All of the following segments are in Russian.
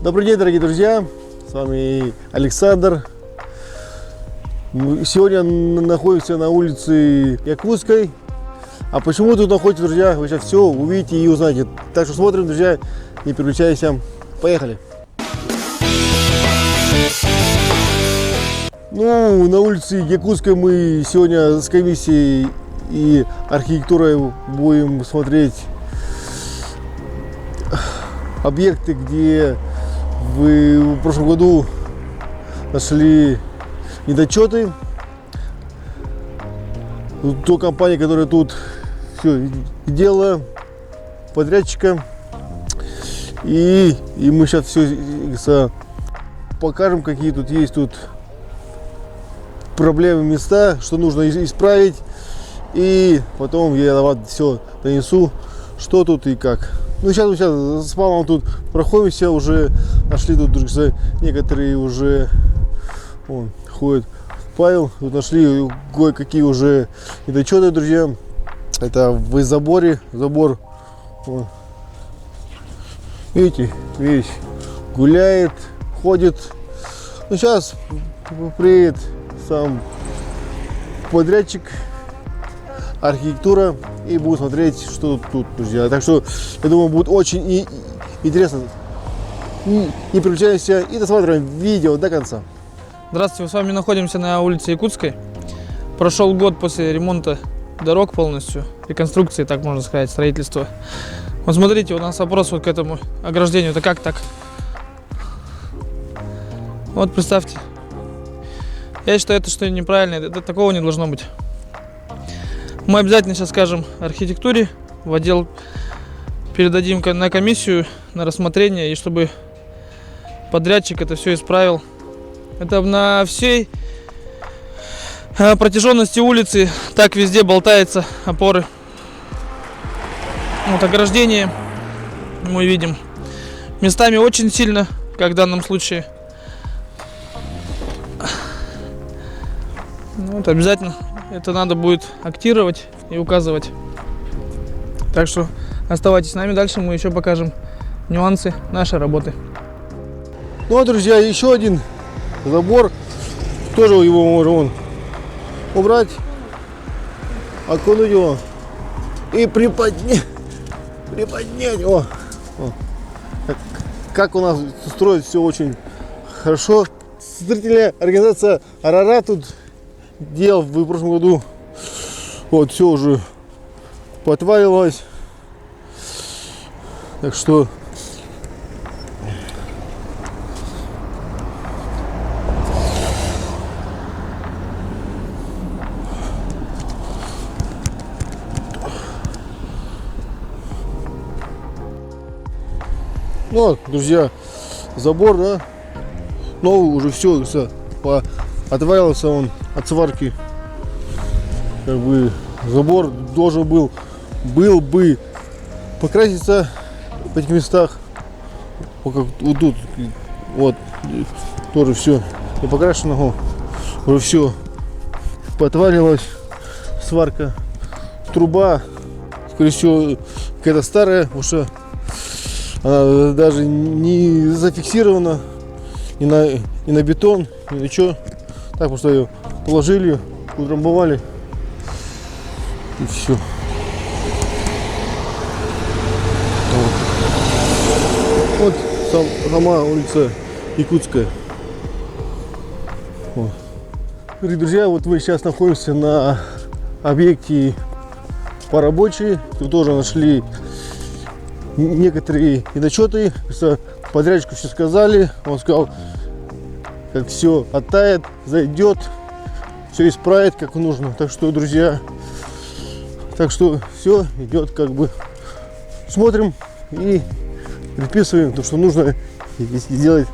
Добрый день, дорогие друзья, с вами Александр. Сегодня находимся на улице Якутской. А почему тут находитесь, друзья, вы сейчас все увидите и узнаете. Так что смотрим, друзья, не переключайся. Поехали! Ну, на улице Якутской мы сегодня с комиссией и архитектурой будем смотреть объекты, где в прошлом году нашли недочеты. То компания, которая тут все делала, подрядчика. И мы сейчас все покажем, какие тут есть проблемы, места, что нужно исправить. И потом я вам все донесу, что тут и как. Ну, сейчас мы с мамой тут проходимся, уже нашли тут некоторые уже ходят. Павел, тут нашли кое-какие уже недочеты, друзья. Это в заборе, забор, видите, весь гуляет, ходит. Ну, сейчас приедет сам подрядчик, архитектура, и будет смотреть, что тут, друзья. Так что, я думаю, будет очень интересно. Не переключайся и досматриваем видео до конца. Здравствуйте, мы с вами находимся на улице Якутской. Прошел год после ремонта дорог полностью, реконструкции, так можно сказать, строительства. Вот смотрите, у нас вопрос вот к этому ограждению. Это как так? Вот представьте. Я считаю, это что неправильно, такого не должно быть. Мы обязательно сейчас скажем архитектуре, в отдел передадим на комиссию, на рассмотрение, и чтобы подрядчик это все исправил. Это на всей протяженности улицы так везде болтаются опоры. Вот ограждение мы видим местами очень сильно, как в данном случае. Вот обязательно это надо будет актировать и указывать. Так что оставайтесь с нами, дальше мы еще покажем нюансы нашей работы. Ну а, друзья, еще один забор. Тоже его можно убрать, окунуть его и приподнять. Как у нас строить все очень хорошо. Строительная организация Арарат тут делал в прошлом году. Вот все уже подвалилось. Так что вот, друзья, забор, да, новый уже все отвалился он от сварки. Как бы забор должен был бы покраситься в этих местах. Вот тут вот тоже все не покрашено, уже все подвалилось. Сварка, труба, скорее всего, какая-то старая, потому что она даже не зафиксирована и на бетон, ни на что. Так, просто ее положили, утрамбовали и все. Вот сама улица Якутская. Вот. Дорогие друзья, вот мы сейчас находимся на объекте по рабочей. Тут тоже нашли некоторые недочеты. Подрядчику все сказали. Он сказал, как все оттает, зайдет, все исправит как нужно. Так что, друзья, все идет как бы. Смотрим и приписываем то, что нужно сделать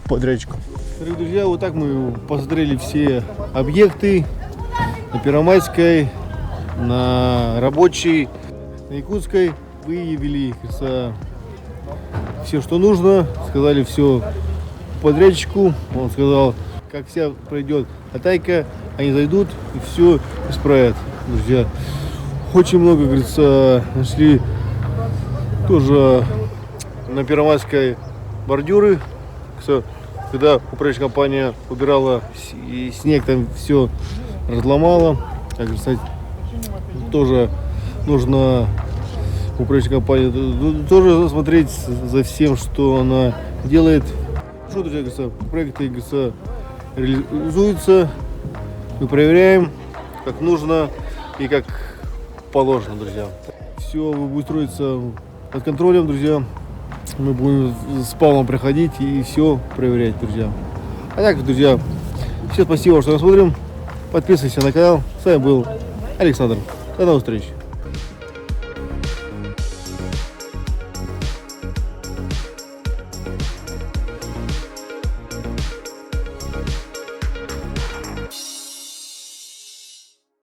подрядчику. Дорогие друзья, вот так мы посмотрели все объекты на Первомайской, на Рабочей, на Якутской. Выявили все, что нужно, сказали все подрядчику. Он сказал, как вся пройдет атайка, они зайдут и все исправят, друзья. Очень много, говорится, нашли тоже на Первомайской бордюры. Когда управляющая компания убирала и снег, там все разломала. Так, кстати, тоже нужно управляющая компания тоже смотреть за всем, что она делает. Что, друзья, проекты реализуются. Мы проверяем, как нужно и как положено, друзья. Все будет строиться под контролем, друзья. Мы будем с Павлом приходить и все проверять, друзья. А так, друзья, всем спасибо, что смотрим. Подписывайся на канал. С вами был Александр. До новых встреч.